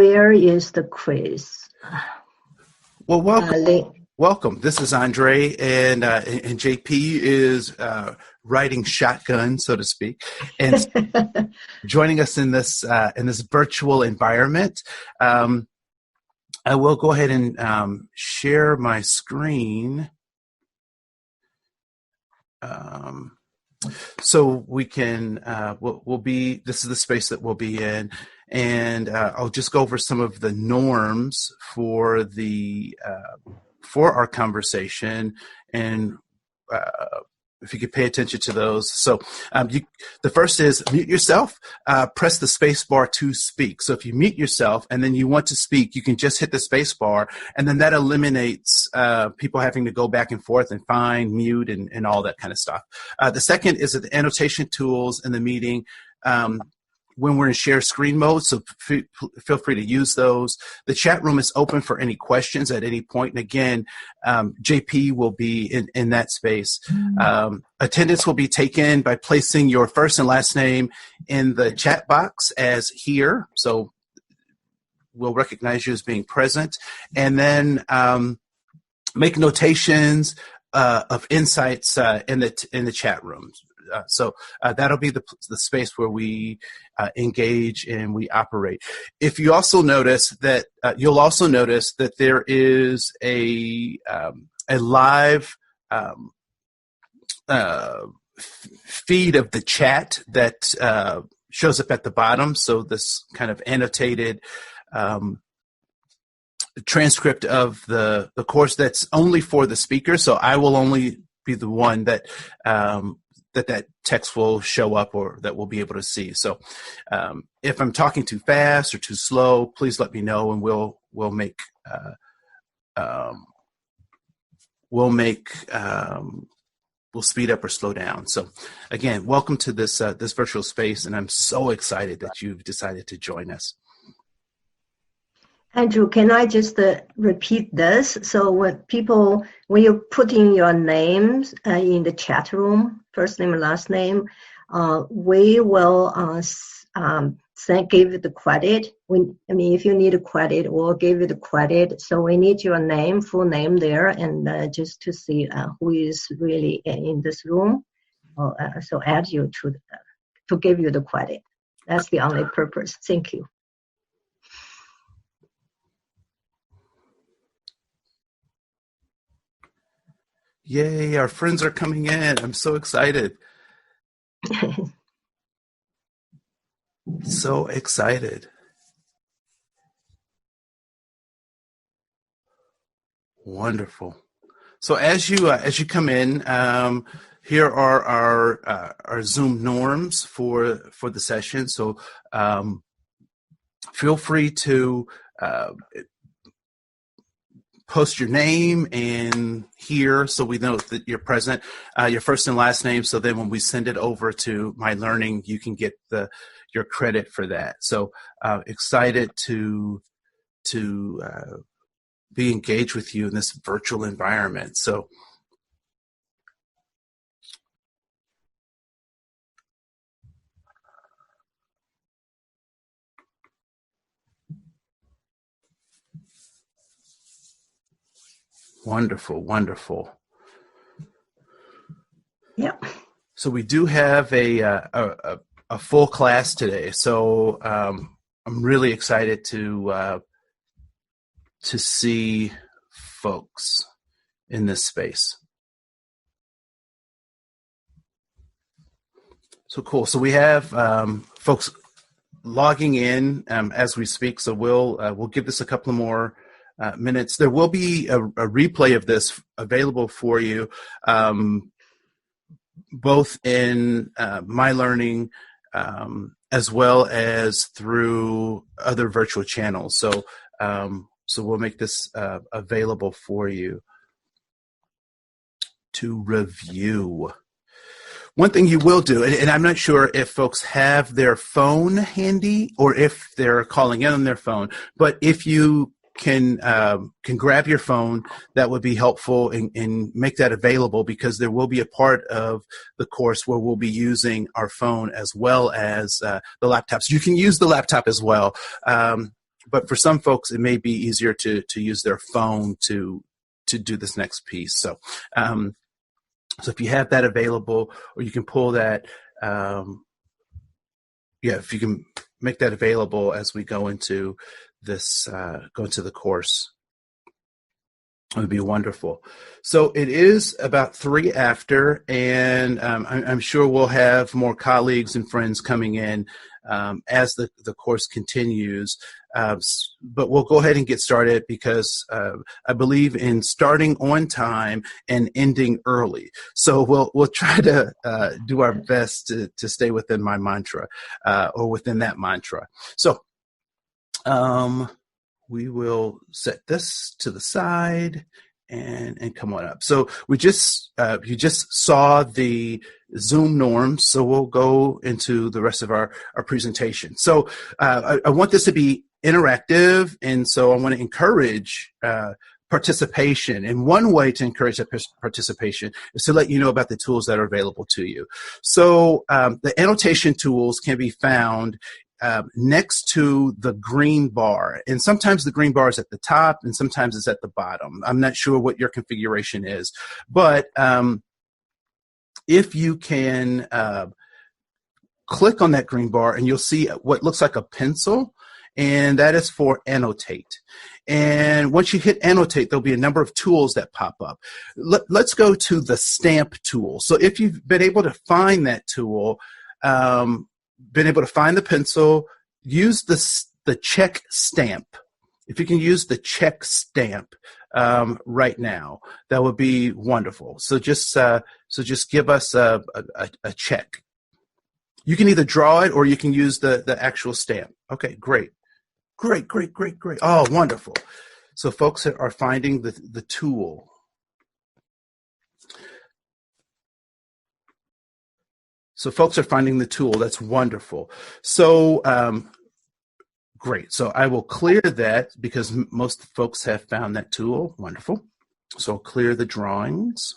where is the quiz? Well, welcome. This is Andre, and JP is riding shotgun, so to speak, and joining us in this virtual environment. I will go ahead and share my screen. So we can, this is the space that we'll be in, and I'll just go over some of the norms for our conversation, and if you could pay attention to those. So the first is mute yourself, press the space bar to speak. So if you mute yourself and then you want to speak, you can just hit the space bar, and then that eliminates people having to go back and forth and find, mute, and all that kind of stuff. The second is that the annotation tools in the meeting, when we're in share screen mode, so feel free to use those. The chat room is open for any questions at any point. And again, JP will be in that space. Attendance will be taken by placing your first and last name in the chat box as here. So we'll recognize you as being present. And then make notations of insights in the chat rooms. So that'll be the space where we engage and we operate. If you also notice that, you'll also notice that there is a live feed of the chat that shows up at the bottom. So this kind of annotated transcript of the course that's only for the speaker. So I will only be the one that that text will show up or that we'll be able to see. So if I'm talking too fast or too slow, please let me know, and we'll speed up or slow down. So again, welcome to this virtual space, and I'm so excited that you've decided to join us. Andrew, can I just repeat this? So when you put in your names in the chat room, first name and last name, we will give you the credit. If you need a credit, we'll give you the credit. So we need your name, full name there, and just to see who is really in this room. So add you to give you the credit. That's the only purpose. Thank you. Yay, our friends are coming in. I'm so excited. So excited. Wonderful. So as you come in, here are our Zoom norms for the session. So feel free to post your name and here so we know that you're present, your first and last name, so then when we send it over to My Learning, you can get your credit for that. So excited to be engaged with you in this virtual environment. So wonderful, wonderful. Yep. So we do have a full class today. So I'm really excited to see folks in this space. So cool. So we have folks logging in as we speak. So we'll give this a couple more minutes. There will be a replay of this available for you, both in My Learning as well as through other virtual channels. So we'll make this available for you to review. One thing you will do, and I'm not sure if folks have their phone handy or if they're calling in on their phone, but if you can grab your phone, that would be helpful, and make that available, because there will be a part of the course where we'll be using our phone as well as the laptops. You can use the laptop as well, but for some folks, it may be easier to use their phone to do this next piece. So, so if you have that available, or you can pull that, if you can make that available as we go into this, go into the course, it would be wonderful. So it is about 3 after, and I'm sure we'll have more colleagues and friends coming in as the course continues. But we'll go ahead and get started, because I believe in starting on time and ending early. So we'll try to do our best to stay within my mantra, or within that mantra. So we will set this to the side and come on up. So we just you just saw the Zoom norms, so we'll go into the rest of our presentation. So I want this to be interactive, and so I want to encourage participation. And one way to encourage that participation is to let you know about the tools that are available to you. So the annotation tools can be found next to the green bar. And sometimes the green bar is at the top, and sometimes it's at the bottom. I'm not sure what your configuration is, but if you can click on that green bar, and you'll see what looks like a pencil, and that is for annotate. And once you hit annotate, there'll be a number of tools that pop up. Let's go to the stamp tool. So if you've been able to find that tool, been able to find the pencil, use the check stamp. If you can use the check stamp right now, that would be wonderful. So just give us a check. You can either draw it, or you can use the actual stamp. Okay, great. Oh, wonderful. So folks are finding the tool. So folks are finding the tool. That's wonderful. So great. So I will clear that, because most folks have found that tool. Wonderful. So I'll clear the drawings.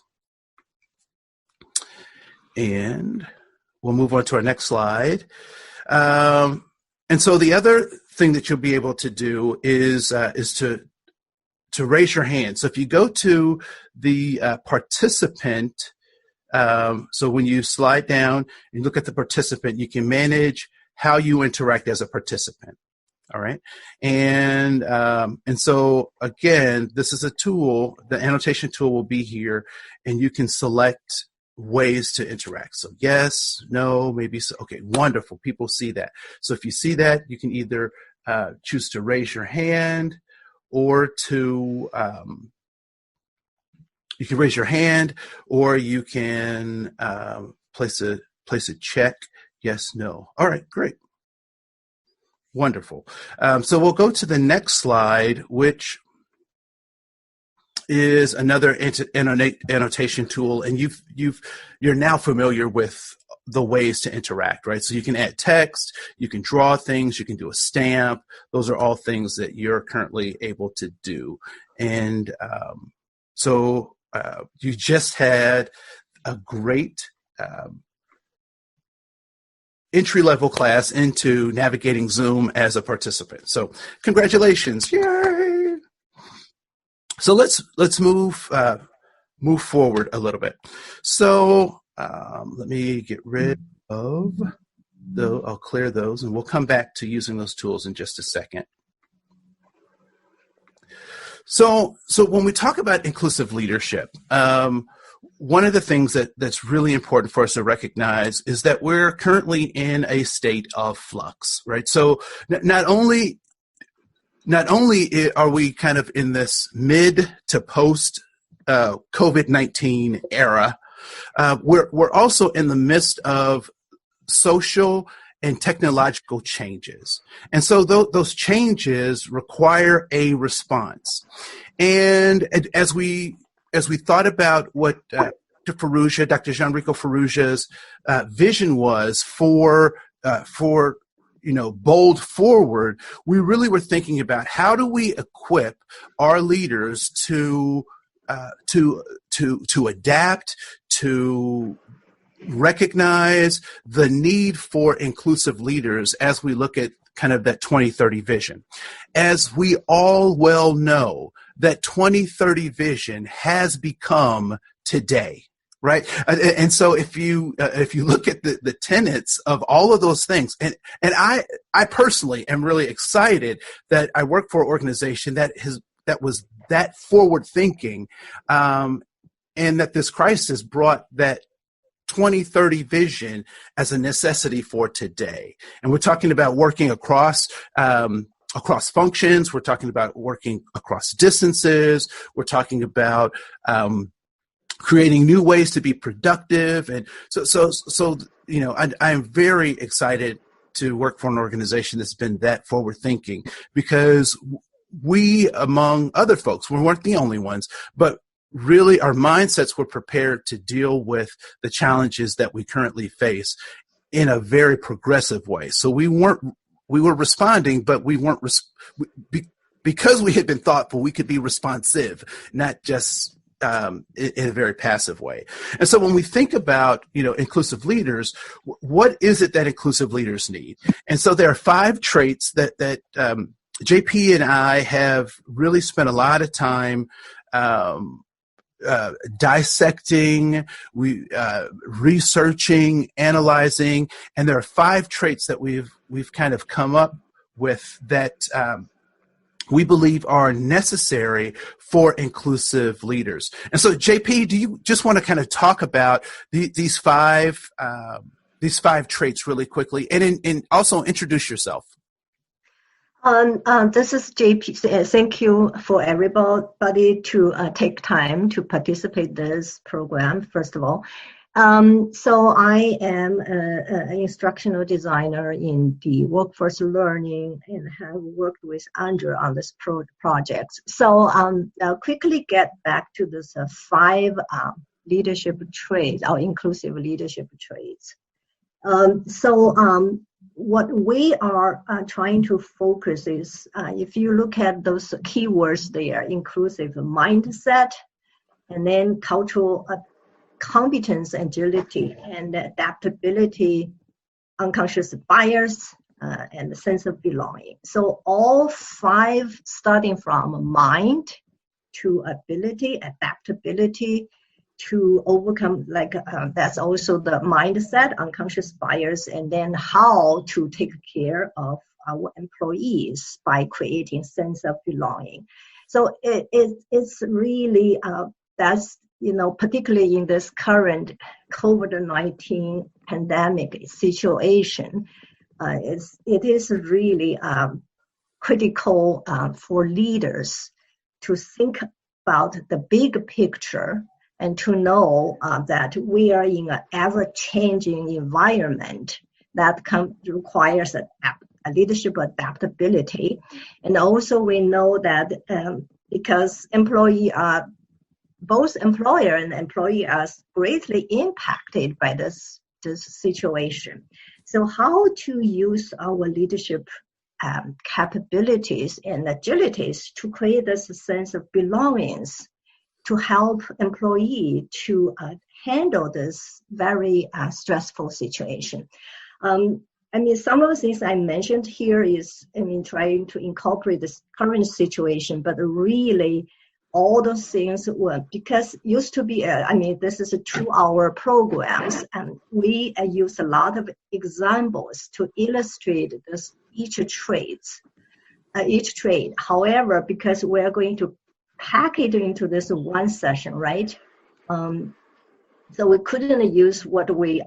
And we'll move on to our next slide. And so the other thing that you'll be able to do is to raise your hand. So if you go to the participant, so when you slide down and look at the participant, you can manage how you interact as a participant. All right. And so again, this is a tool. The annotation tool will be here, and you can select ways to interact. So yes, no, maybe so. Okay, wonderful. People see that. So if you see that, you can either choose to raise your hand, or to you can raise your hand, or you can place a check. Yes, no. All right, great. Wonderful. So we'll go to the next slide, which is another annotation tool, and you're now familiar with the ways to interact, right? So you can add text, you can draw things, you can do a stamp. Those are all things that you're currently able to do. And so you just had a great entry-level class into navigating Zoom as a participant. So congratulations. Yay! So let's move forward a little bit. So let me get rid of those. I'll clear those, and we'll come back to using those tools in just a second. So when we talk about inclusive leadership, one of the things that's really important for us to recognize is that we're currently in a state of flux, right? So not only are we kind of in this mid to post COVID-19 era, we're also in the midst of social and technological changes. And so those changes require a response. And as we thought about what Dr. Jean-Rico Ferrugia's vision was for Bold Forward, we really were thinking about how do we equip our leaders to adapt, to recognize the need for inclusive leaders as we look at kind of that 2030 vision. As we all well know, that 2030 vision has become today. Right. And so if you look at the tenets of all of those things, and I personally am really excited that I work for an organization that was that forward thinking, and that this crisis brought that 2030 vision as a necessity for today. And we're talking about working across functions. We're talking about working across distances. We're talking about creating new ways to be productive. And so I'm very excited to work for an organization that's been that forward thinking, because we, among other folks, we weren't the only ones, but really our mindsets were prepared to deal with the challenges that we currently face in a very progressive way. So we were responding, but we weren't, because we had been thoughtful, we could be responsive, not just in a very passive way. And so when we think about, inclusive leaders, what is it that inclusive leaders need? And so there are 5 traits that JP and I have really spent a lot of time dissecting, researching, analyzing, and there are 5 traits that we've kind of come up with that we believe are necessary for inclusive leaders. And so, JP, do you just want to kind of talk about these five traits really quickly, and also introduce yourself? This is JP. Thank you for everybody to take time to participate in this program, first of all. So I am an instructional designer in the workforce learning and have worked with Andre on this project. So I'll quickly get back to this 5 leadership traits, or inclusive leadership traits. What we are trying to focus is, if you look at those keywords there, inclusive mindset, and then cultural competence, agility, and adaptability, unconscious bias, and the sense of belonging. So all 5, starting from mind to ability, adaptability, to overcome, that's also the mindset, unconscious bias, and then how to take care of our employees by creating sense of belonging. So it's really, that's, particularly in this current COVID-19 pandemic situation, it is really critical for leaders to think about the big picture and to know that we are in an ever-changing environment that requires a leadership adaptability. And also we know that because both employer and employee are greatly impacted by this situation. So how to use our leadership capabilities and agilities to create this sense of belongings, to help employee to handle this very stressful situation. Some of the things I mentioned here is, trying to incorporate this current situation, but really all those things were, because used to be, this is a 2-hour programs, and we use a lot of examples to illustrate each trait. However, because we're going to pack it into this one session, right? So we couldn't use what we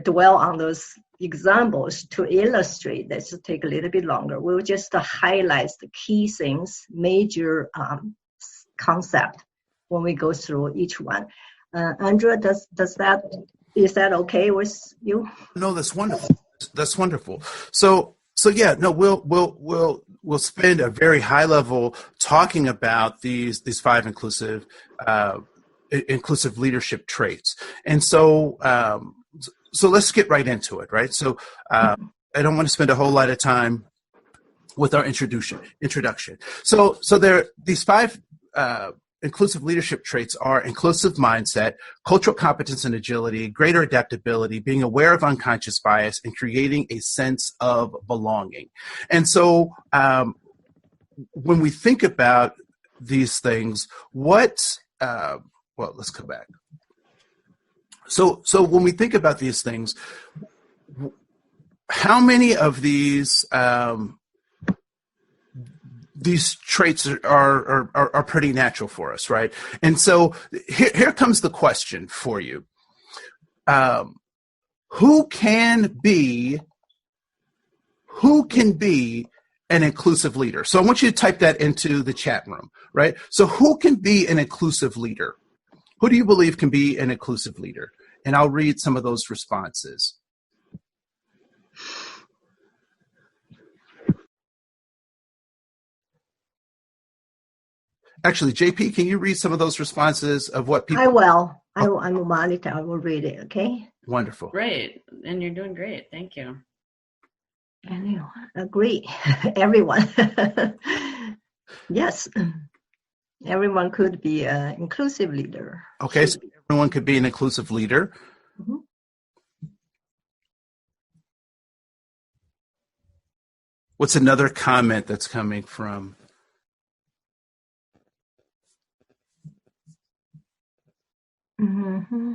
dwell on those examples to illustrate. This will take a little bit longer. We'll just highlight the key things, major concept when we go through each one. Andre, is that okay with you? No, that's wonderful. That's wonderful. So yeah, no, we'll spend a very high level talking about these 5 inclusive leadership traits. And so let's get right into it, right? So I don't want to spend a whole lot of time with our introduction. So there are these 5 inclusive leadership traits are inclusive mindset, cultural competence and agility, greater adaptability, being aware of unconscious bias, and creating a sense of belonging. And so when we think about these things, let's come back. So when we think about these things, how many of these traits are pretty natural for us, right? And so here comes the question for you. Who can be an inclusive leader? So I want you to type that into the chat room, right? So who can be an inclusive leader? Who do you believe can be an inclusive leader? And I'll read some of those responses. Actually, JP, can you read some of those responses of what people... I will. I'm a monitor. I will read it, okay? Wonderful. Great. And you're doing great. Thank you. Anyone? Agree. Everyone. Yes. Everyone could be an inclusive leader. Okay, so everyone could be an inclusive leader. Mm-hmm. What's another comment that's coming from? Mm-hmm.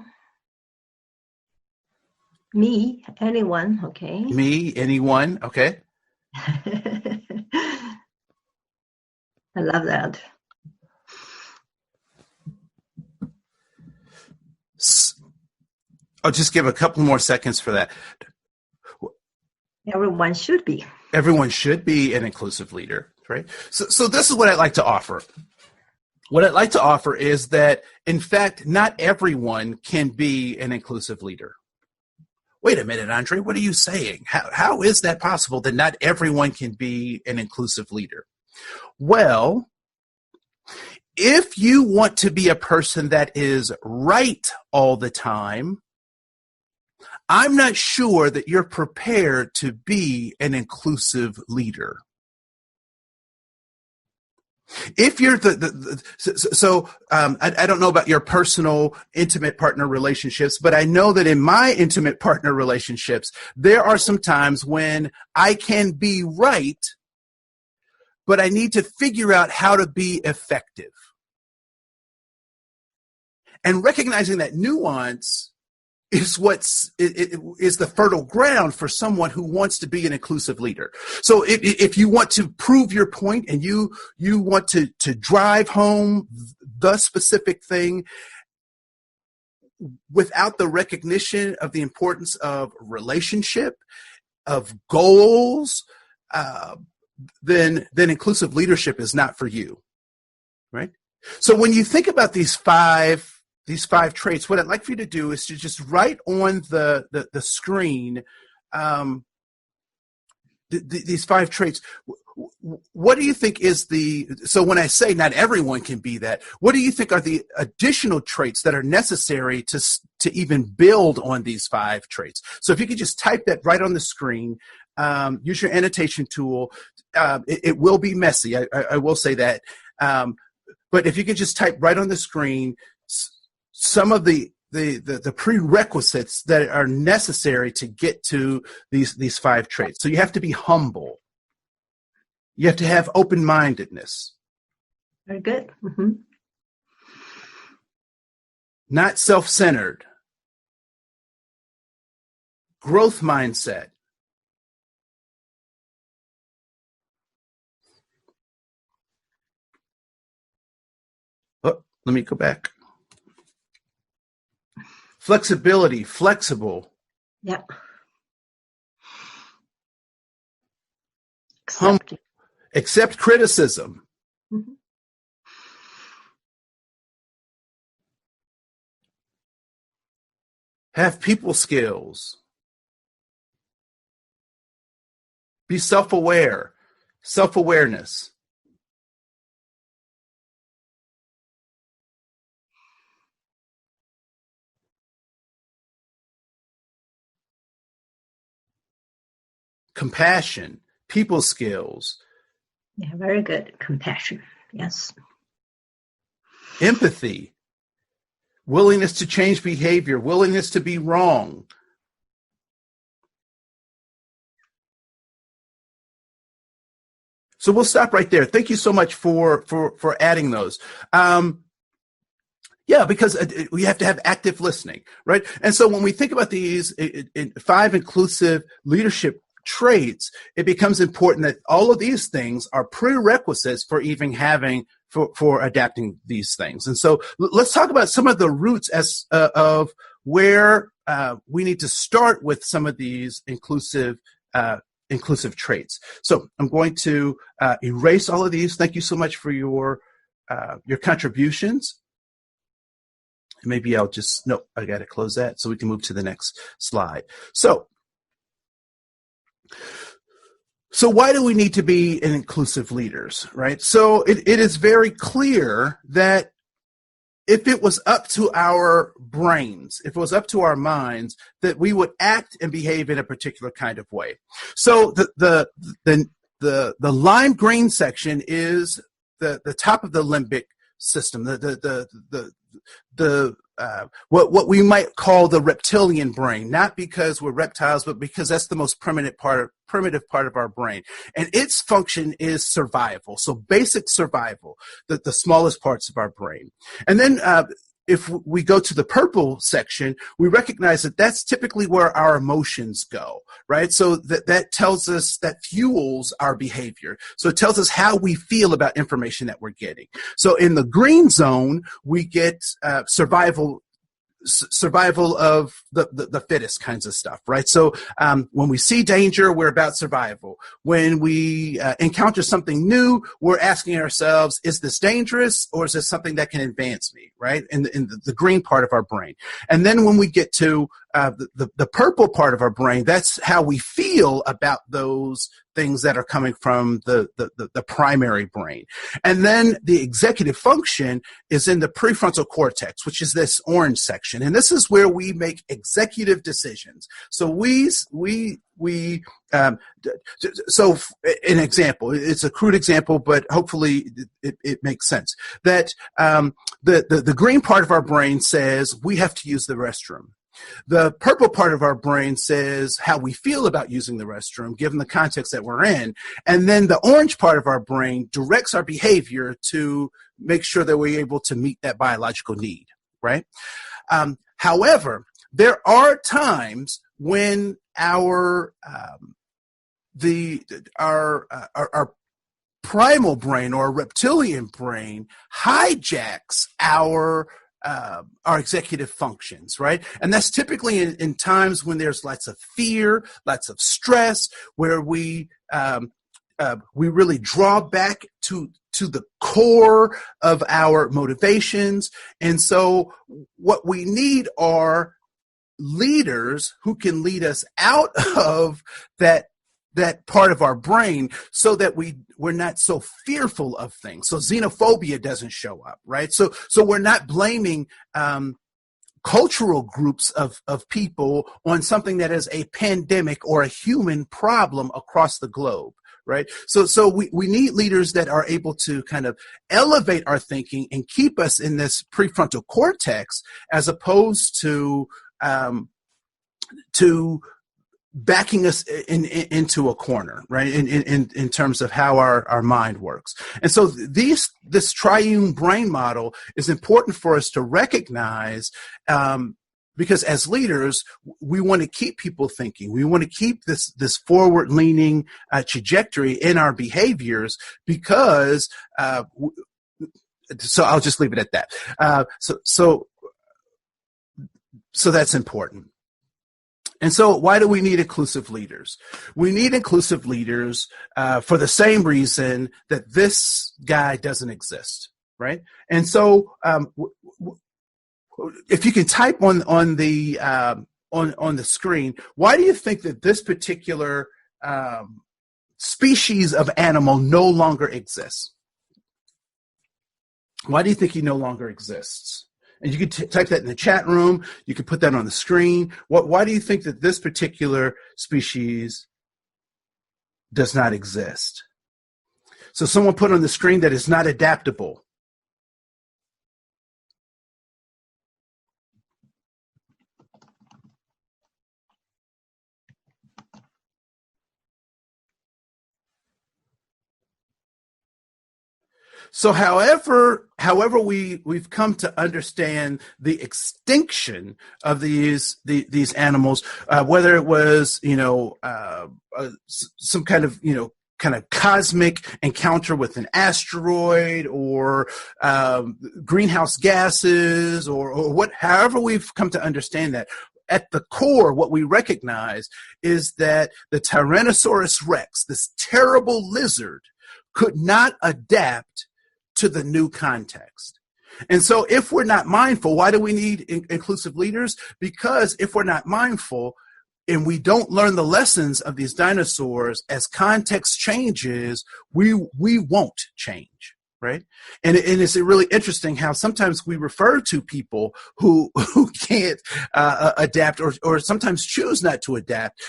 Me, anyone, okay. Me, anyone, okay. I love that. I'll just give a couple more seconds for that. Everyone should be. Everyone should be an inclusive leader, right? So this is what I'd like to offer. What I'd like to offer is that, in fact, not everyone can be an inclusive leader. Wait a minute, Andre, what are you saying? How is that possible that not everyone can be an inclusive leader? Well, if you want to be a person that is right all the time, I'm not sure that you're prepared to be an inclusive leader. If you're I don't know about your personal intimate partner relationships, but I know that in my intimate partner relationships, there are some times when I can be right, but I need to figure out how to be effective. And recognizing that nuance is is the fertile ground for someone who wants to be an inclusive leader. So if you want to prove your point and you want to drive home the specific thing without the recognition of the importance of relationship, of goals, then inclusive leadership is not for you, right? So when you think about these five traits, what I'd like for you to do is to just write on the screen these five traits. What do you think is so when I say not everyone can be that, what do you think are the additional traits that are necessary to even build on these five traits? So if you could just type that right on the screen, use your annotation tool. It will be messy, I will say that. But if you could just type right on the screen some of the prerequisites that are necessary to get to these five traits. So you have to be humble. You have to have open-mindedness. Very good. Mm-hmm. Not self-centered. Growth mindset. Oh, let me go back. Flexibility, flexible. Yeah. Accept criticism. Mm-hmm. Have people skills. Be self-aware. Self-awareness. Compassion, people skills. Yeah, very good. Compassion. Yes. empathy, willingness to change behavior, willingness to be wrong. So we'll stop right there. Thank you so much for adding those. Yeah, because we have to have active listening, right? And so when we think about these 5 inclusive leadership traits, it becomes important that all of these things are prerequisites for even having for adapting these things. And so let's talk about some of the roots of where we need to start with some of these inclusive traits. So I'm going to erase all of these. Thank you so much for your contributions. Maybe I'll just, no, I got to close that so we can move to the next slide. So why do we need to be an inclusive leaders, right? So it is very clear that if it was up to our brains, if it was up to our minds, that we would act and behave in a particular kind of way. So the lime green section is the top of the limbic system, what we might call the reptilian brain, not because we're reptiles, but because that's the most primitive part of our brain. And its function is survival. So basic survival, the smallest parts of our brain. And then if we go to the purple section, we recognize that that's typically where our emotions go, right? So that tells us, that fuels our behavior. So it tells us how we feel about information that we're getting. So in the green zone, we get survival of the fittest kinds of stuff, right? So when we see danger, we're about survival. When we encounter something new, we're asking ourselves, is this dangerous or is this something that can advance me, right? In the green part of our brain. And then when we get to the purple part of our brain, that's how we feel about those things that are coming from the primary brain. And then the executive function is in the prefrontal cortex, which is this orange section. And this is where we make executive decisions. So so an example, it's a crude example, but hopefully it makes sense, that the green part of our brain says we have to use the restroom. The purple part of our brain says how we feel about using the restroom, given the context that we're in. And then the orange part of our brain directs our behavior to make sure that we're able to meet that biological need, right? However, there are times when our primal brain or reptilian brain hijacks our executive functions, right? And that's typically in times when there's lots of fear, lots of stress, where we really draw back to the core of our motivations. And so what we need are leaders who can lead us out of that part of our brain so that we're not so fearful of things. So xenophobia doesn't show up, right? So we're not blaming cultural groups of people on something that is a pandemic or a human problem across the globe, right? So we need leaders that are able to kind of elevate our thinking and keep us in this prefrontal cortex, as opposed to backing us into a corner, right? In terms of how our mind works. And so this triune brain model is important for us to recognize, because as leaders, we want to keep people thinking. We want to keep this forward-leaning trajectory in our behaviors, because so I'll just leave it at that. So that's important. And so why do we need inclusive leaders? We need inclusive leaders for the same reason that this guy doesn't exist, right? And so if you can type on the screen, why do you think that this particular species of animal no longer exists? Why do you think he no longer exists? And you could type that in the chat room. You could put that on the screen. Why do you think that this particular species does not exist? So someone put on the screen that it's not adaptable. So however we've come to understand the extinction of these animals, whether it was, some kind of cosmic encounter with an asteroid or greenhouse gases or however we've come to understand that, at the core, what we recognize is that the Tyrannosaurus Rex, this terrible lizard, could not adapt to the new context. And so if we're not mindful, why do we need inclusive leaders? Because if we're not mindful and we don't learn the lessons of these dinosaurs, as context changes, we won't change, right? And it's really interesting how sometimes we refer to people who can't adapt or sometimes choose not to adapt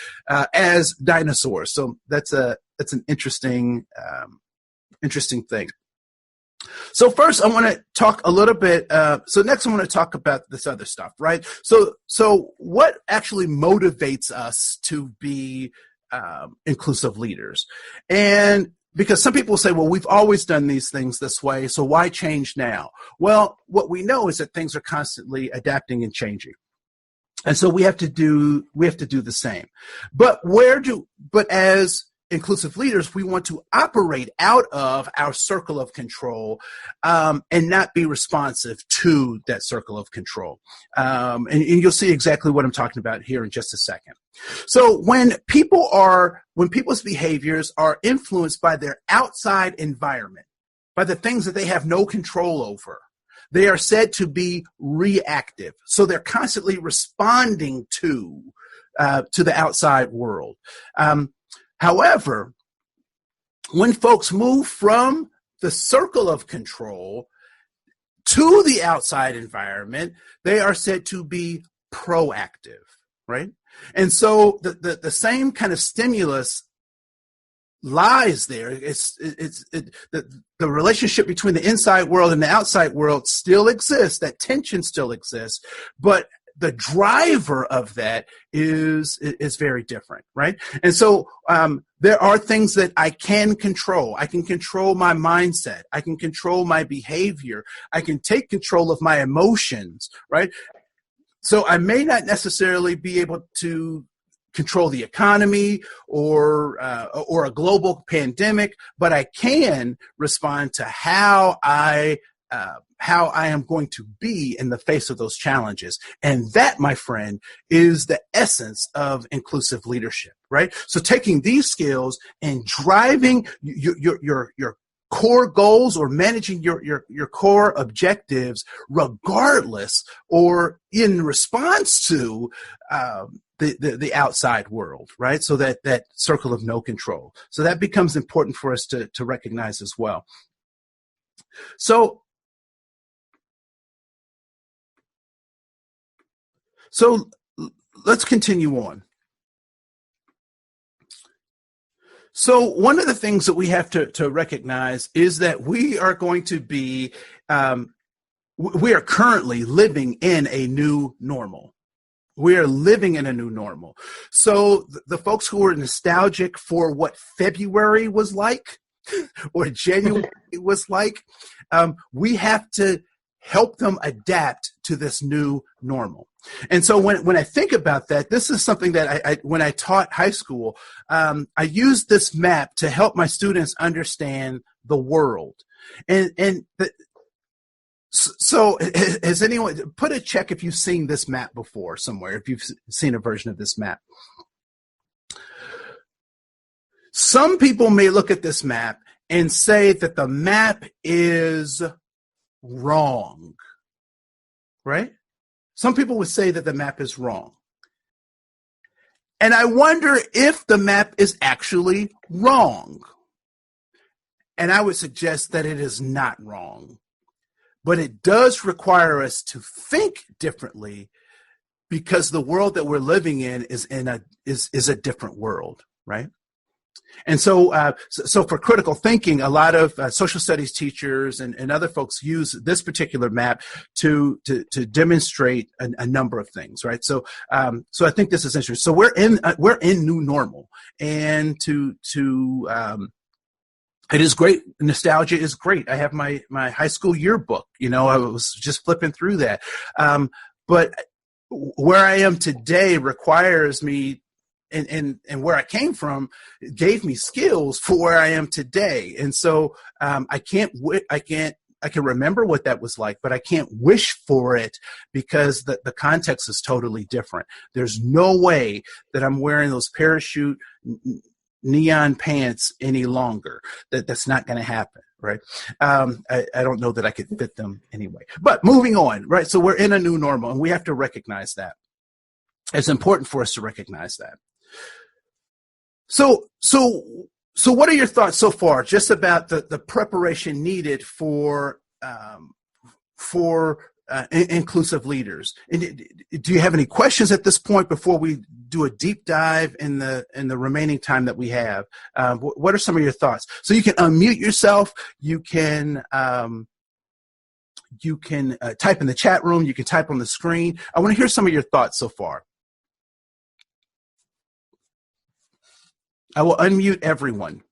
as dinosaurs. So that's an interesting thing. So first, I want to talk a little bit. Next, I want to talk about this other stuff, right? So what actually motivates us to be inclusive leaders? And because some people say, well, we've always done these things this way, so why change now? Well, what we know is that things are constantly adapting and changing. And so we have to do the same. But as inclusive leaders, we want to operate out of our circle of control and not be responsive to that circle of control. And you'll see exactly what I'm talking about here in just a second. So when people's behaviors are influenced by their outside environment, by the things that they have no control over, they are said to be reactive. So they're constantly responding to the outside world. However, when folks move from the circle of control to the outside environment, they are said to be proactive, right? And so the same kind of stimulus lies there. The relationship between the inside world and the outside world still exists. That tension still exists, but the driver of that is very different, right? And so there are things that I can control. I can control my mindset. I can control my behavior. I can take control of my emotions, right? So I may not necessarily be able to control the economy or a global pandemic, but I can respond to how I am going to be in the face of those challenges. And that, my friend, is the essence of inclusive leadership, right? So taking these skills and driving your core goals or managing your core objectives regardless or in response to the outside world, right? So that circle of no control. So that becomes important for us to recognize as well. So let's continue on. So one of the things that we have to recognize is that we are going to be, we are currently living in a new normal. We are living in a new normal. So the folks who are nostalgic for what February was like or January was like, we have to help them adapt to this new normal. And so when I think about that, this is something that when I taught high school, I used this map to help my students understand the world. So has anyone, put a check if you've seen this map before somewhere, if you've seen a version of this map. Some people may look at this map and say that the map is wrong, right? Some people would say that the map is wrong. And I wonder if the map is actually wrong. And I would suggest that it is not wrong. But it does require us to think differently because the world that we're living in is a different world, right? And so for critical thinking, a lot of social studies teachers and other folks use this particular map to demonstrate a number of things, right? So I think this is interesting. So we're in new normal, and to It is great. Nostalgia is great. I have my high school yearbook. I was just flipping through that. But where I am today requires me, and where I came from gave me skills for where I am today. And so I can remember what that was like, but I can't wish for it because the context is totally different. There's no way that I'm wearing those parachute neon pants any longer. That's not going to happen, right? I don't know that I could fit them anyway. But moving on, right? So we're in a new normal, and we have to recognize that. It's important for us to recognize that. So what are your thoughts so far, just about the preparation needed for inclusive leaders? And do you have any questions at this point before we do a deep dive in the remaining time that we have? What are some of your thoughts? So you can unmute yourself. You can type in the chat room. You can type on the screen. I want to hear some of your thoughts so far. I will unmute everyone.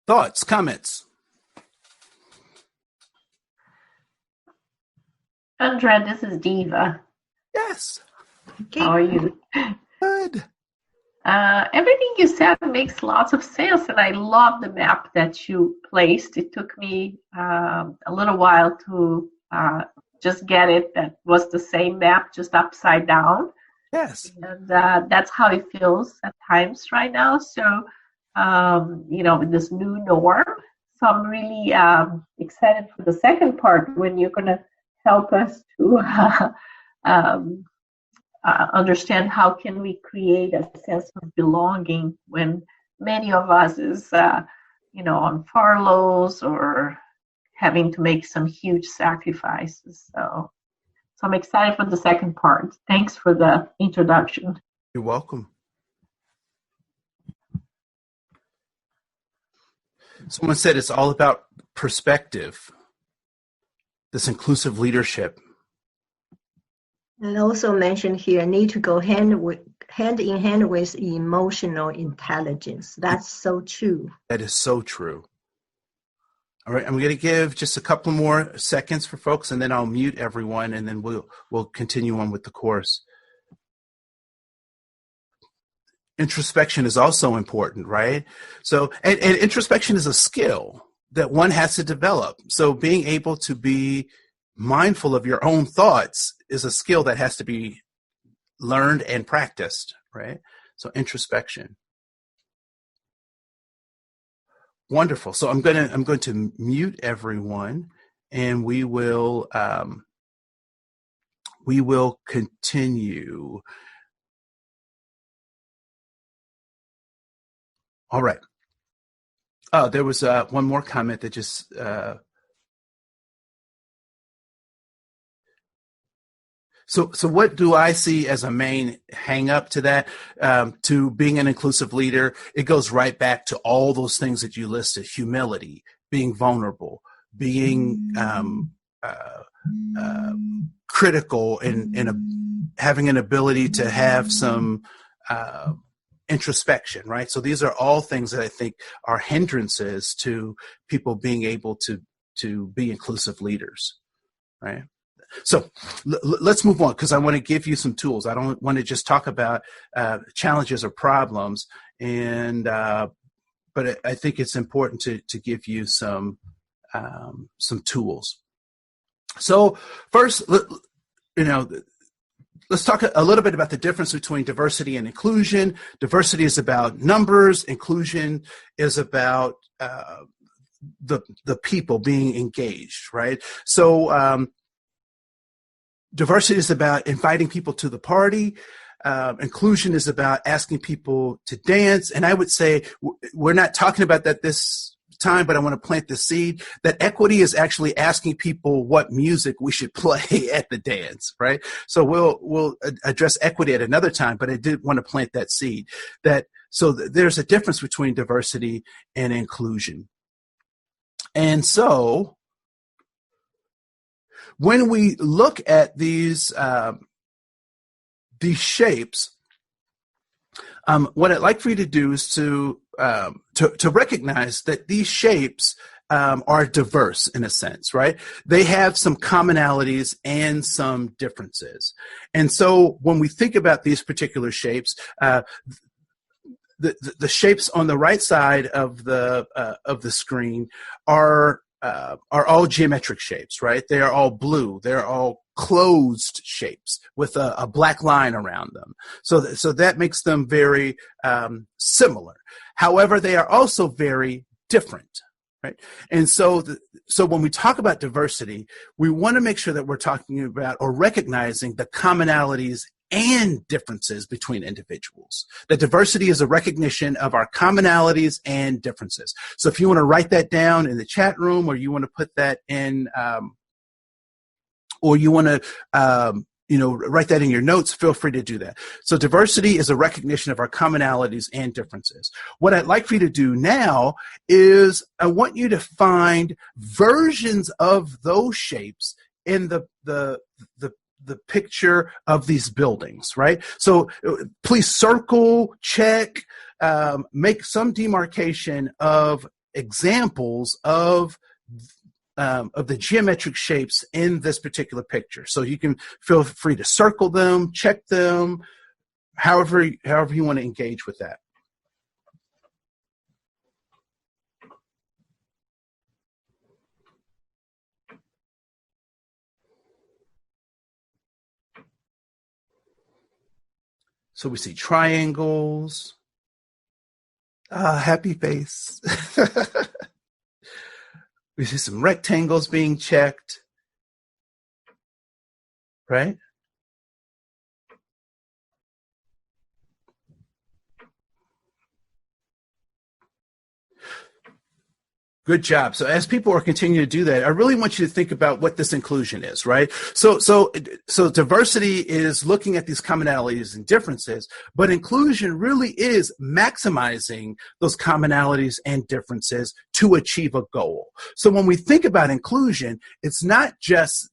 Thoughts, comments? Andrea, this is Diva. Yes. Okay. How are you? Good. Everything you said makes lots of sense, and I love the map that you placed. It took me a little while to just get it. That was the same map, just upside down. Yes. And that's how it feels at times right now. So, with this new norm. So I'm really excited for the second part when you're going to help us to understand how can we create a sense of belonging when many of us is, on furloughs or having to make some huge sacrifices. So I'm excited for the second part. Thanks for the introduction. You're welcome. Someone said it's all about perspective, this inclusive leadership. And also mentioned here, need to go hand in hand with emotional intelligence. That's so true. That is so true. All right, I'm going to give just a couple more seconds for folks, and then I'll mute everyone, and then we'll continue on with the course. Introspection is also important, right? So, and introspection is a skill that one has to develop. So being able to be mindful of your own thoughts is a skill that has to be learned and practiced, right? So introspection. Wonderful. So I'm going to mute everyone, and we will continue. All right. Oh, there was one more comment that just So what do I see as a main hang up to that, to being an inclusive leader? It goes right back to all those things that you listed: humility, being vulnerable, being critical, and having an ability to have some introspection, right? So these are all things that I think are hindrances to people being able to be inclusive leaders, right? So let's move on, because I want to give you some tools. I don't want to just talk about challenges or problems, but I think it's important to give you some tools. So first, let's talk a little bit about the difference between diversity and inclusion. Diversity is about numbers. Inclusion is about the people being engaged, right? So diversity is about inviting people to the party. Inclusion is about asking people to dance. And I would say we're not talking about that this time, but I want to plant the seed that equity is actually asking people what music we should play at the dance, right? So we'll address equity at another time, but I did want to plant that seed. So there's a difference between diversity and inclusion. And so when we look at these shapes, what I'd like for you to do is to recognize that these shapes are diverse in a sense, right? They have some commonalities and some differences. And so when we think about these particular shapes, the shapes on the right side of the screen are all geometric shapes, right? They are all blue. They're all closed shapes with a black line around them. So that makes them very similar. However, they are also very different, right? And so when we talk about diversity, we want to make sure that we're talking about or recognizing the commonalities and differences between individuals. That diversity is a recognition of our commonalities and differences. So if you want to write that down in the chat room, or you want to put that in, or you want to, write that in your notes, feel free to do that. So diversity is a recognition of our commonalities and differences. What I'd like for you to do now is I want you to find versions of those shapes in the picture of these buildings, right? So please circle, check, make some demarcation of examples of the geometric shapes in this particular picture. So you can feel free to circle them, check them, however you want to engage with that. So we see triangles, happy face. We see some rectangles being checked, right? Good job. So as people are continuing to do that, I really want you to think about what this inclusion is, right? So diversity is looking at these commonalities and differences, but inclusion really is maximizing those commonalities and differences to achieve a goal. So when we think about inclusion, it's not just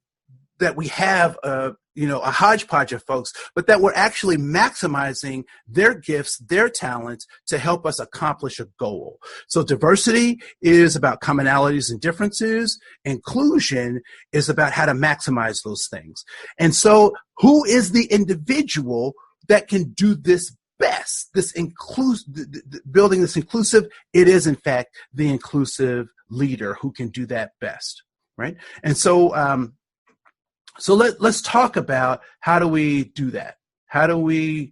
that we have a hodgepodge of folks, but that we're actually maximizing their gifts, their talents to help us accomplish a goal. So diversity is about commonalities and differences. Inclusion is about how to maximize those things. And so who is the individual that can do this best, building this inclusive? It is, in fact, the inclusive leader who can do that best, right? And so, So let's talk about how do we do that? How do we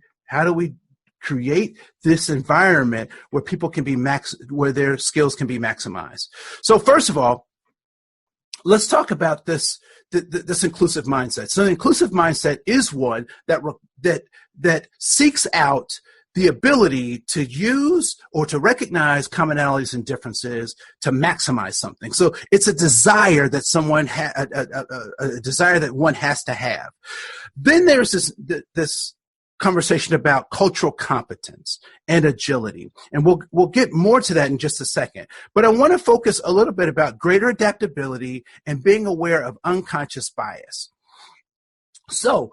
create this environment where people can be where their skills can be maximized? So first of all, let's talk about this inclusive mindset. So the inclusive mindset is one that seeks out the ability to use or to recognize commonalities and differences to maximize something. So it's a desire that someone a desire that one has to have. Then there's this conversation about cultural competence and agility, and we'll get more to that in just a second. But I want to focus a little bit about greater adaptability and being aware of unconscious bias. So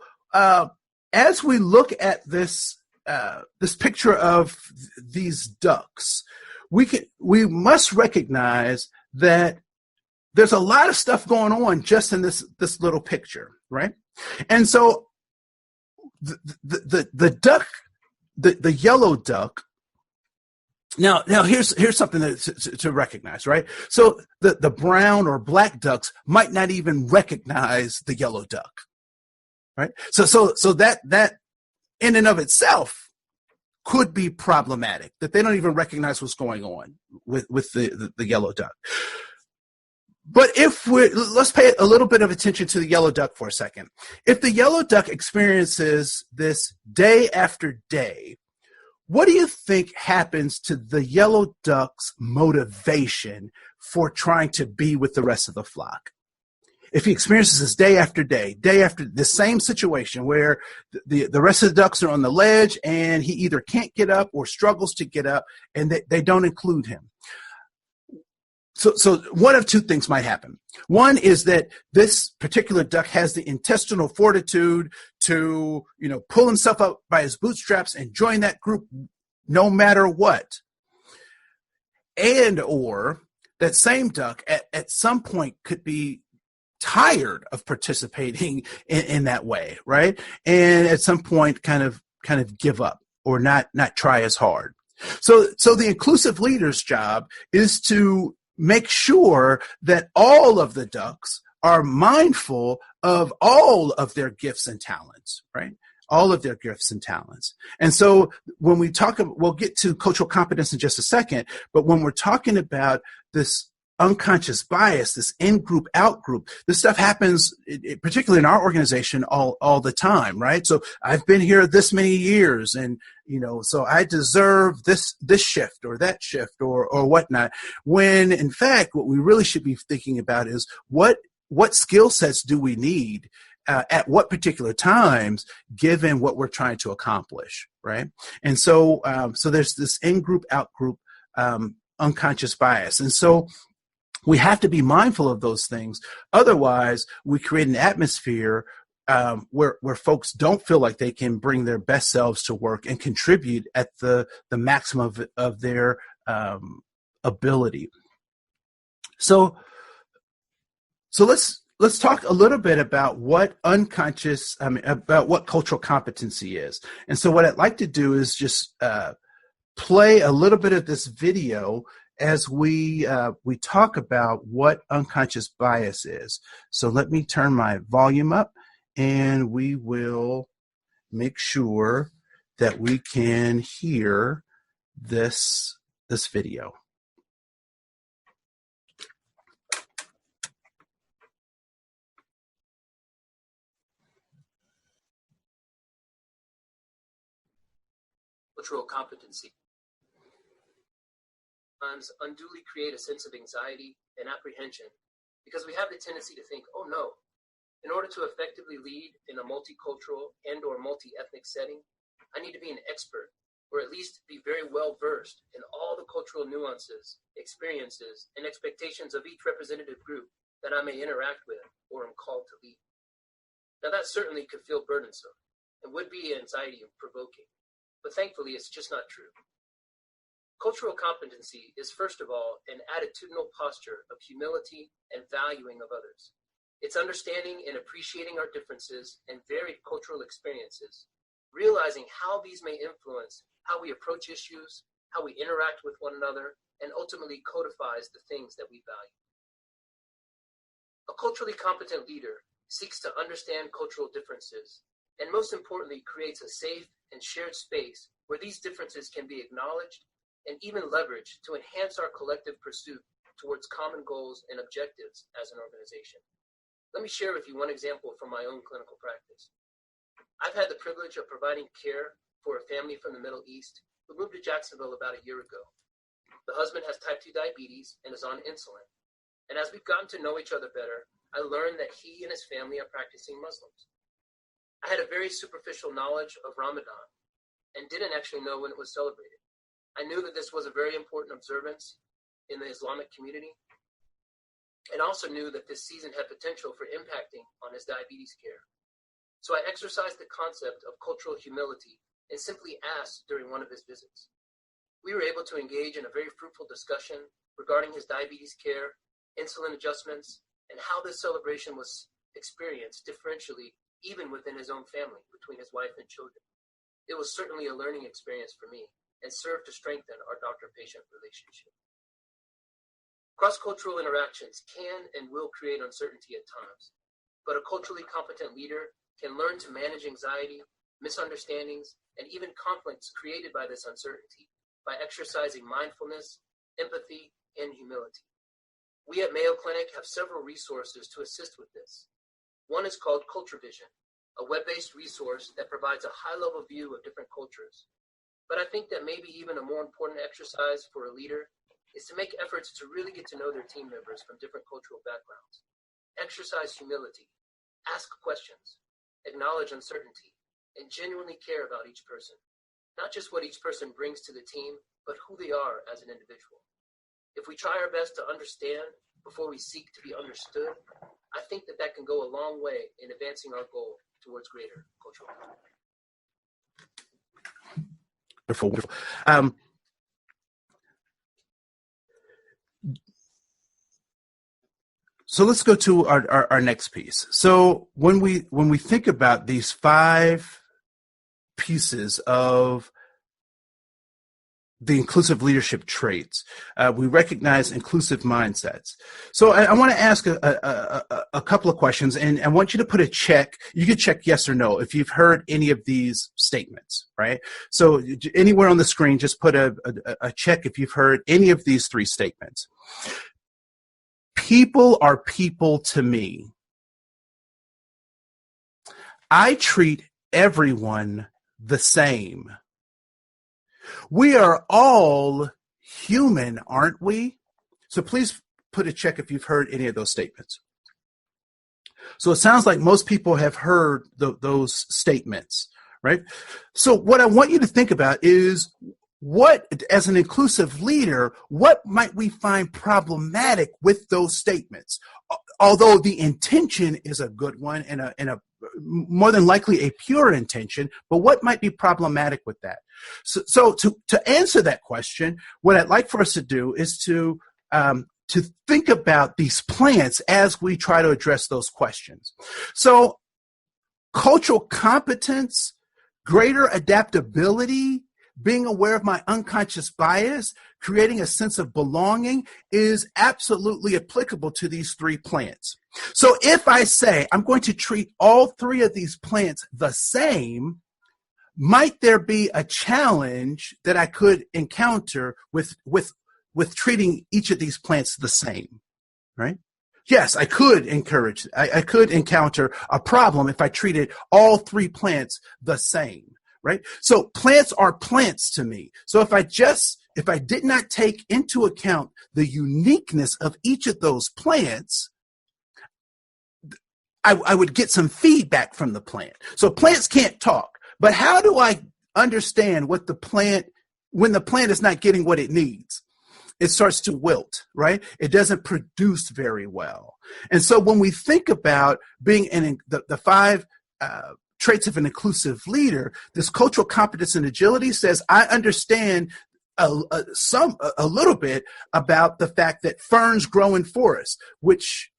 as we look at this picture of these ducks, we must recognize that there's a lot of stuff going on just in this little picture, right? And so the duck, the yellow duck. Now here's something to recognize, right? So the brown or black ducks might not even recognize the yellow duck, right? So that in and of itself could be problematic, that they don't even recognize what's going on with the yellow duck. But let's pay a little bit of attention to the yellow duck for a second. If the yellow duck experiences this day after day, what do you think happens to the yellow duck's motivation for trying to be with the rest of the flock? If he experiences this day after the same situation where the rest of the ducks are on the ledge and he either can't get up or struggles to get up and they don't include him. So one of two things might happen. One is that this particular duck has the intestinal fortitude to, pull himself up by his bootstraps and join that group no matter what. And or that same duck at some point could be tired of participating in that way, right? And at some point kind of give up or not try as hard. So the inclusive leader's job is to make sure that all of the ducks are mindful of all of their gifts and talents, right? All of their gifts and talents. And so when we talk, we'll get to cultural competence in just a second, but when we're talking about this unconscious bias, this in-group, out-group, this stuff happens, particularly in our organization, all the time, right? So I've been here this many years, and so I deserve this shift or that shift or whatnot. When in fact, what we really should be thinking about is what skill sets do we need at what particular times, given what we're trying to accomplish, right? And so there's this in-group, out-group unconscious bias, and so we have to be mindful of those things. Otherwise, we create an atmosphere where folks don't feel like they can bring their best selves to work and contribute at the maximum of their ability. So let's talk a little bit about what about what cultural competency is. And so what I'd like to do is just play a little bit of this video as we talk about what unconscious bias is. So let me turn my volume up, and we will make sure that we can hear this video. Cultural competency sometimes unduly create a sense of anxiety and apprehension because we have the tendency to think, oh no, in order to effectively lead in a multicultural and or multi-ethnic setting, I need to be an expert, or at least be very well versed in all the cultural nuances, experiences, and expectations of each representative group that I may interact with or am called to lead. Now that certainly could feel burdensome and would be anxiety provoking, but thankfully it's just not true. Cultural competency is, first of all, an attitudinal posture of humility and valuing of others. It's understanding and appreciating our differences and varied cultural experiences, realizing how these may influence how we approach issues, how we interact with one another, and ultimately codifies the things that we value. A culturally competent leader seeks to understand cultural differences, and most importantly, creates a safe and shared space where these differences can be acknowledged and even leveraged to enhance our collective pursuit towards common goals and objectives as an organization. Let me share with you one example from my own clinical practice. I've had the privilege of providing care for a family from the Middle East who moved to Jacksonville about a year ago. The husband has type 2 diabetes and is on insulin. And as we've gotten to know each other better, I learned that he and his family are practicing Muslims. I had a very superficial knowledge of Ramadan and didn't actually know when it was celebrated. I knew that this was a very important observance in the Islamic community, and also knew that this season had potential for impacting on his diabetes care. So I exercised the concept of cultural humility and simply asked during one of his visits. We were able to engage in a very fruitful discussion regarding his diabetes care, insulin adjustments, and how this celebration was experienced differentially even within his own family, between his wife and children. It was certainly a learning experience for me, and serve to strengthen our doctor-patient relationship. Cross-cultural interactions can and will create uncertainty at times, but a culturally competent leader can learn to manage anxiety, misunderstandings, and even conflicts created by this uncertainty by exercising mindfulness, empathy, and humility. We at Mayo Clinic have several resources to assist with this. One is called Culture Vision, a web-based resource that provides a high-level view of different cultures. But I think that maybe even a more important exercise for a leader is to make efforts to really get to know their team members from different cultural backgrounds. Exercise humility, ask questions, acknowledge uncertainty, and genuinely care about each person. Not just what each person brings to the team, but who they are as an individual. If we try our best to understand before we seek to be understood, I think that can go a long way in advancing our goal towards greater cultural harmony. Wonderful, wonderful. So let's go to our next piece. So when we think about these 5 pieces of the inclusive leadership traits, we recognize inclusive mindsets. So I want to ask a couple of questions, and I want you to put a check. You can check yes or no if you've heard any of these statements, right? So anywhere on the screen, just put a check if you've heard any of these 3 statements. People are people to me. I treat everyone the same. We are all human, aren't we? So please put a check if you've heard any of those statements. So it sounds like most people have heard those statements, right? So what I want you to think about is, what, as an inclusive leader, what might we find problematic with those statements? Although the intention is a good one and a more than likely a pure intention, but what might be problematic with that? So to answer that question, what I'd like for us to do is to think about these plants as we try to address those questions. So cultural competence, greater adaptability, being aware of my unconscious bias, creating a sense of belonging is absolutely applicable to these 3 plants. So if I say I'm going to treat all 3 of these plants the same, might there be a challenge that I could encounter with treating each of these plants the same, right? Yes, I could encounter a problem if I treated all 3 plants the same. Right? So plants are plants to me. So if I did not take into account the uniqueness of each of those plants, I would get some feedback from the plant. So plants can't talk, but how do I understand when the plant is not getting what it needs? It starts to wilt, right? It doesn't produce very well. And so when we think about being in the 5 traits of an inclusive leader, this cultural competence and agility says, I understand a little bit about the fact that ferns grow in forests, which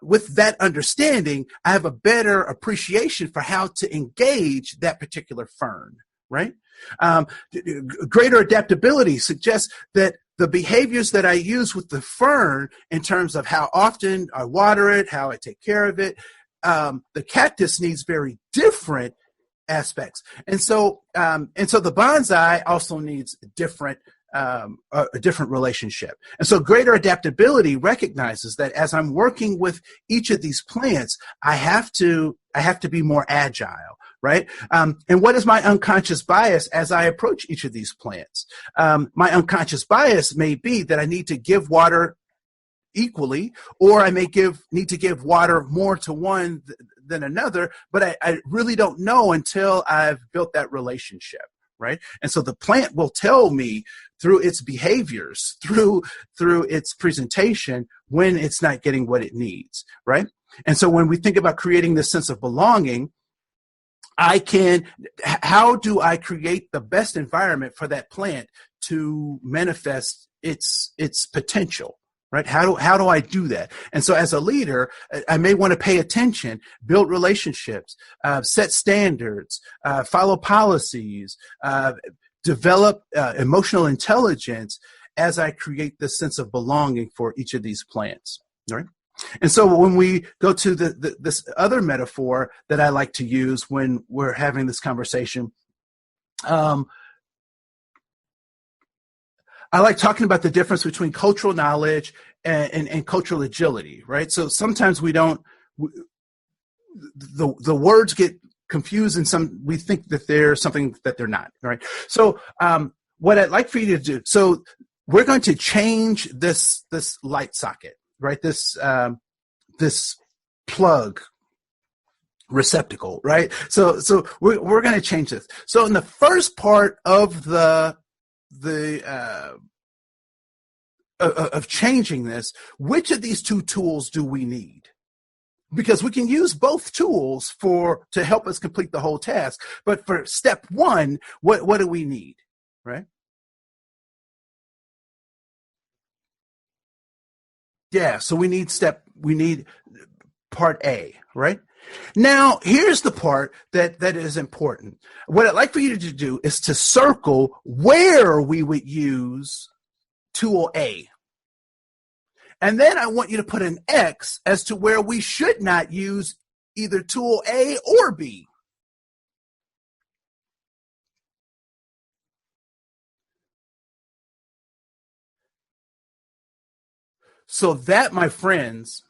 with that understanding, I have a better appreciation for how to engage that particular fern, right? Greater adaptability suggests that the behaviors that I use with the fern in terms of how often I water it, how I take care of it, the cactus needs very different aspects, and so the bonsai also needs a different relationship. And so greater adaptability recognizes that as I'm working with each of these plants, I have to be more agile, right? And what is my unconscious bias as I approach each of these plants? My unconscious bias may be that I need to give water equally, or I may need to give water more to one than another, but I really don't know until I've built that relationship, right? And so the plant will tell me through its behaviors, through its presentation, when it's not getting what it needs, right? And so when we think about creating this sense of belonging, how do I create the best environment for that plant to manifest its potential? Right? How do I do that? And so as a leader, I may want to pay attention, build relationships, set standards, follow policies, develop emotional intelligence as I create this sense of belonging for each of these plants. Right? And so when we go to this other metaphor that I like to use when we're having this conversation, I like talking about the difference between cultural knowledge and cultural agility, right? So sometimes the words get confused, and we think that they're something that they're not, right? So what I'd like for you to do, so we're going to change this light socket, right? This plug receptacle, right? So we're going to change this. So in the first part of the of changing this, which of these two tools do we need? Because we can use both tools to help us complete the whole task. But for step one, what do we need, right? Yeah, so we need part A, right? Now, here's the part that is important. What I'd like for you to do is to circle where we would use tool A. And then I want you to put an X as to where we should not use either tool A or B. So that, my friends,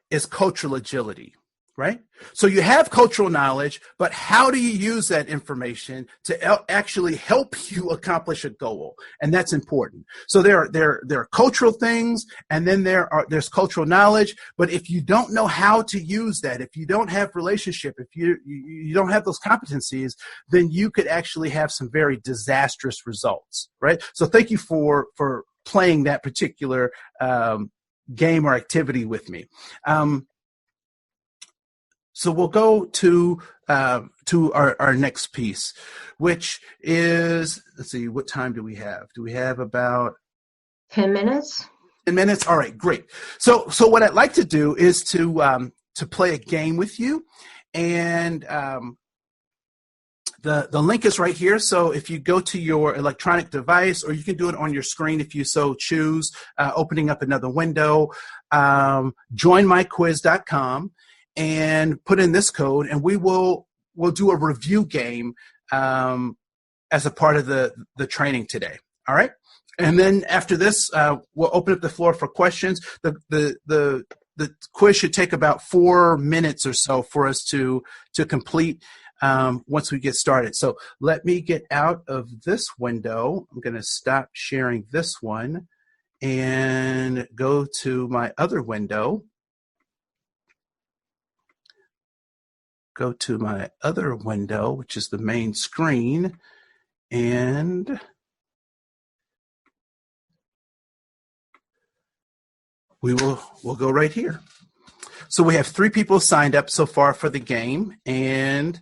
is cultural agility, right? So you have cultural knowledge, but how do you use that information to actually help you accomplish a goal? And that's important. So there are cultural things, and then there's cultural knowledge. But if you don't know how to use that, if you don't have relationship, if you don't have those competencies, then you could actually have some very disastrous results, right? So thank you for playing that particular game or activity with me. So we'll go to our next piece, which is, let's see, what time do we have? Do we have about 10 minutes? 10 minutes? All right, great. So what I'd like to do is to play a game with you, and the link is right here. So if you go to your electronic device, or you can do it on your screen if you so choose, opening up another window, joinmyquiz.com, and put in this code, and we'll do a review game as a part of the training today. All right. And then after this, we'll open up the floor for questions. The quiz should take about 4 minutes or so for us to complete once we get started. So let me get out of this window. I'm going to stop sharing this one and go to my other window. Go to my other window, which is the main screen, and we'll go right here. So we have 3 people signed up so far for the game, and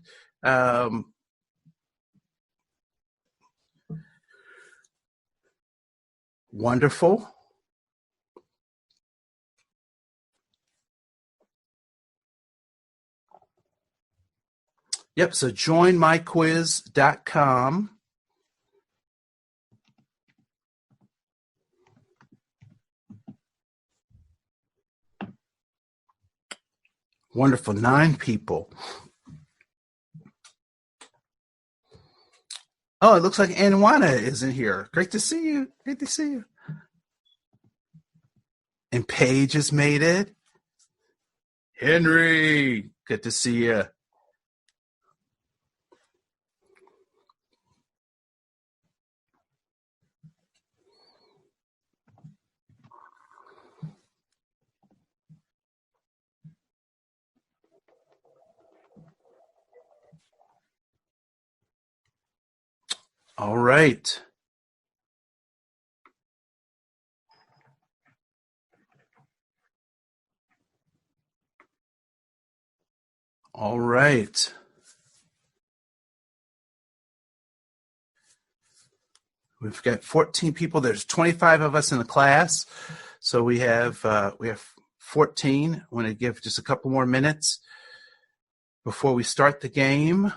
wonderful. Yep, so joinmyquiz.com. Wonderful, 9 people. Oh, it looks like Anwana is in here. Great to see you. Great to see you. And Paige has made it. Henry, good to see you. All right. All right. We've got 14 people. There's 25 of us in the class, so we have 14. I want to give just a couple more minutes before we start the game.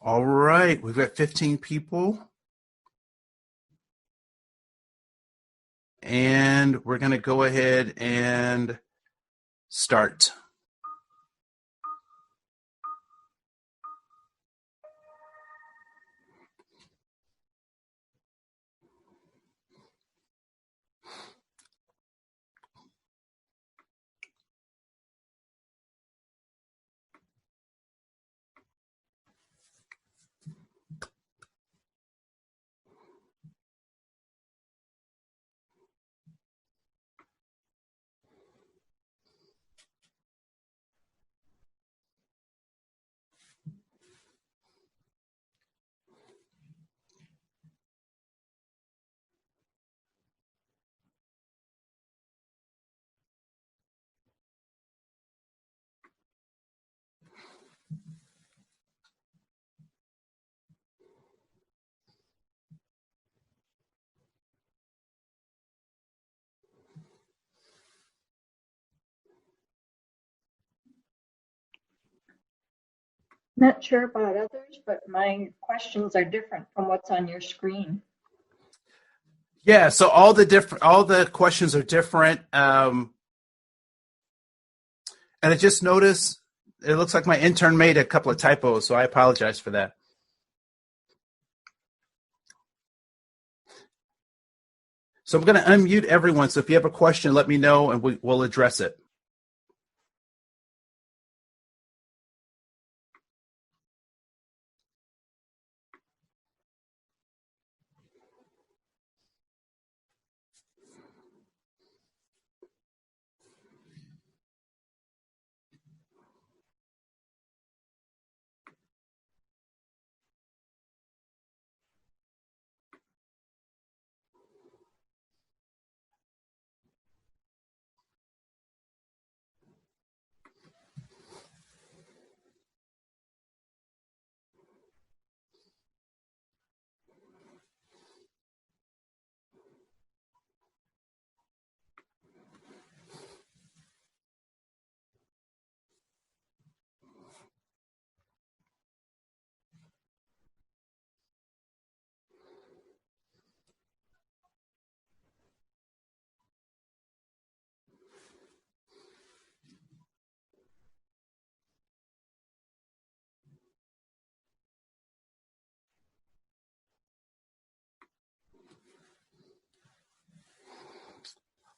All right, we've got 15 people. And we're going to go ahead and start. Not sure about others, but my questions are different from what's on your screen. Yeah, so all the questions are different. And I just noticed it looks like my intern made a couple of typos, so I apologize for that. So I'm going to unmute everyone. So if you have a question, let me know and we'll address it.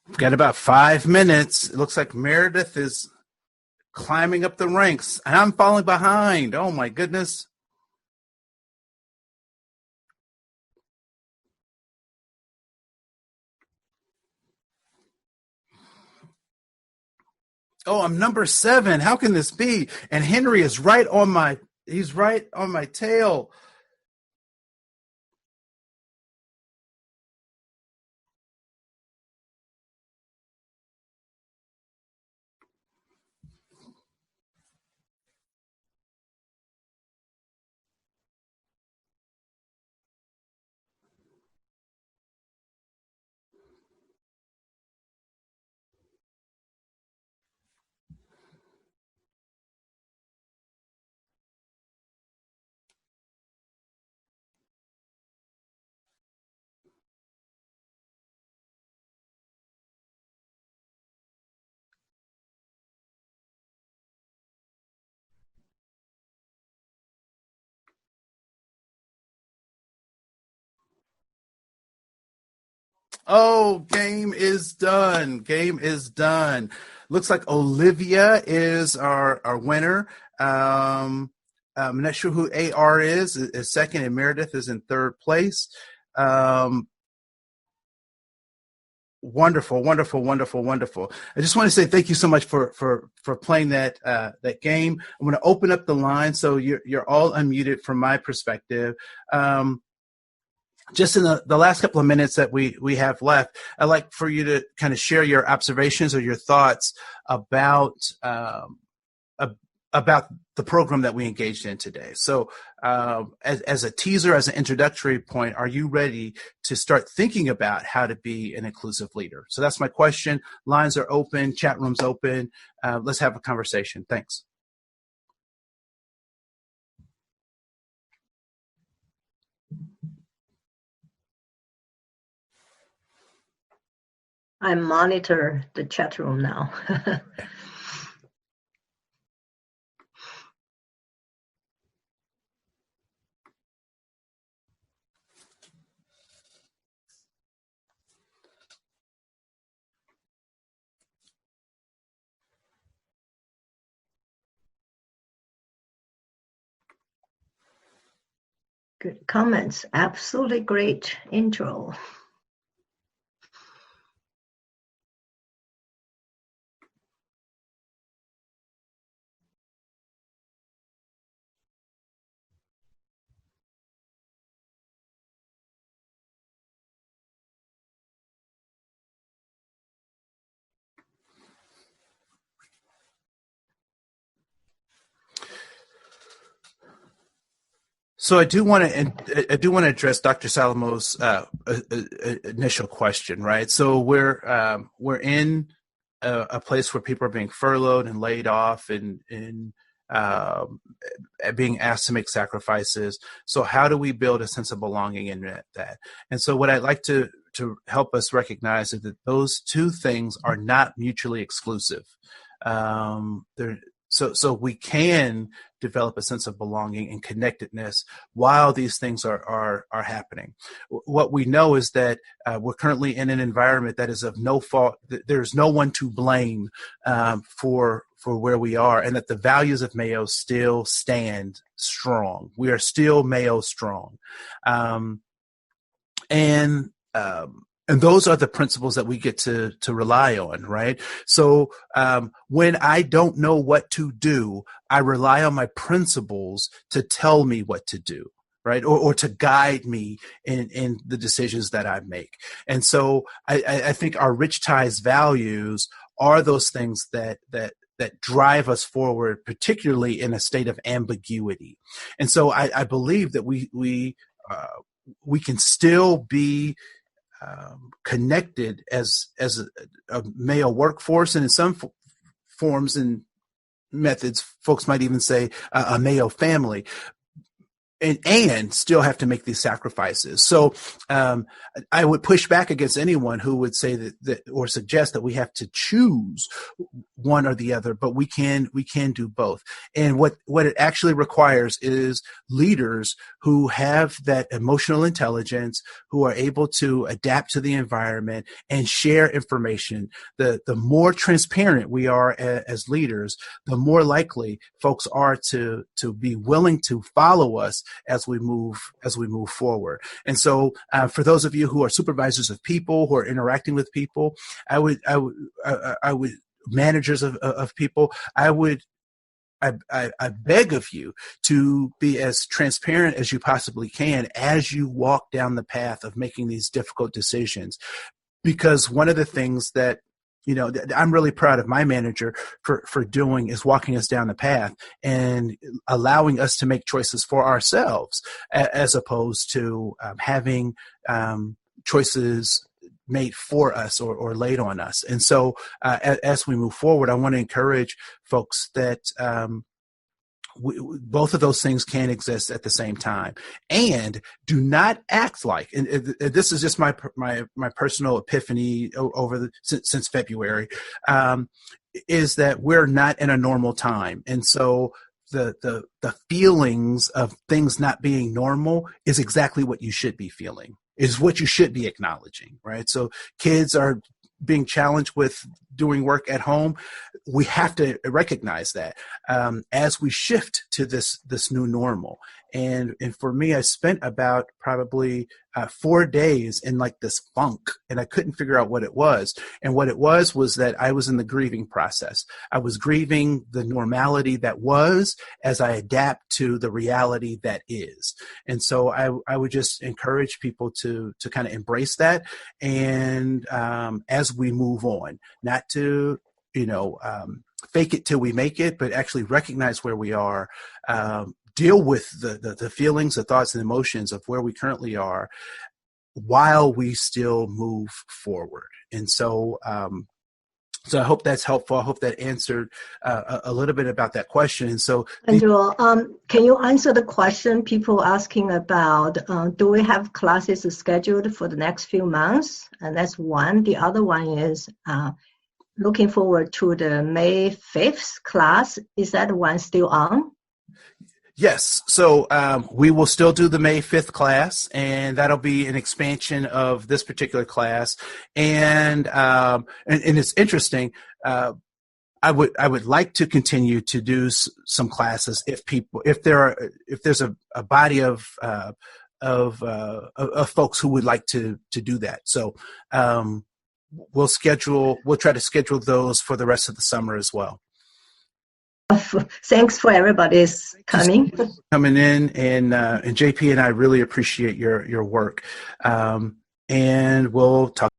We've got about 5 minutes. It looks like Meredith is climbing up the ranks, and I'm falling behind. Oh my goodness. Oh, I'm number 7. How can this be? And Henry is he's right on my tail. Oh, game is done. Game is done. Looks like Olivia is our winner. I'm not sure who AR is second, and Meredith is in third place. Wonderful, wonderful, wonderful, wonderful. I just want to say thank you so much for playing that game. I'm going to open up the line so you're all unmuted from my perspective. Just in the last couple of minutes that we have left, I'd like for you to kind of share your observations or your thoughts about the program that we engaged in today. So as a teaser, as an introductory point, are you ready to start thinking about how to be an inclusive leader? So that's my question. Lines are open, chat room's open. Let's have a conversation. Thanks. I monitor the chat room now. Good comments. Absolutely great intro. So I do want to address Dr. Salamo's initial question, right? So we're in a place where people are being furloughed and laid off, and um, being asked to make sacrifices. So how do we build a sense of belonging in that? And so what I'd like to help us recognize is that those two things are not mutually exclusive. So we can develop a sense of belonging and connectedness while these things are happening. What we know is that we're currently in an environment that is of no fault. There's no one to blame for where we are, and that the values of Mayo still stand strong. We are still Mayo strong, and those are the principles that we get to rely on, right? So when I don't know what to do, I rely on my principles to tell me what to do, right? Or to guide me in the decisions that I make. And so I think our rich ties values are those things that drive us forward, particularly in a state of ambiguity. And so I believe that we can still be connected as a male workforce, and in some forms and methods, folks might even say a male family, and still have to make these sacrifices. So I would push back against anyone who would say that or suggest that we have to choose one or the other, but we can do both. And what it actually requires is leaders who have that emotional intelligence, who are able to adapt to the environment and share information. The more transparent we are as leaders, the more likely folks are to be willing to follow us as we move forward. And so for those of you who are supervisors of people, who are interacting with people, I would managers of people, I beg of you to be as transparent as you possibly can as you walk down the path of making these difficult decisions. Because one of the things that I'm really proud of my manager for doing is walking us down the path and allowing us to make choices for ourselves, as opposed to having choices made for us or laid on us. And so as we move forward, I want to encourage folks that both of those things can exist at the same time, and do not act like, and this is just my personal epiphany since February, is that we're not in a normal time. And so the feelings of things not being normal is exactly what you should be feeling, is what you should be acknowledging, right? So kids are being challenged with doing work at home. We have to recognize that as we shift to this new normal. And for me, I spent about probably 4 days in like this funk, and I couldn't figure out what it was. And what it was that I was in the grieving process. I was grieving the normality that was as I adapt to the reality that is. And so I would just encourage people to kind of embrace that. And as we move on, not to, fake it till we make it, but actually recognize where we are, deal with the feelings, the thoughts, and emotions of where we currently are while we still move forward. And so I hope that's helpful. I hope that answered a little bit about that question. And so, Andrew, can you answer the question people asking about, do we have classes scheduled for the next few months? And that's one. The other one is looking forward to the May 5th class. Is that one still on? Yes. So we will still do the May 5th class, and that'll be an expansion of this particular class. And it's interesting. I would like to continue to do some classes if there's a body of folks who would like to do that. So we'll try to schedule those for the rest of the summer as well. Thanks for everybody's coming in, and JP and I really appreciate your work, and we'll talk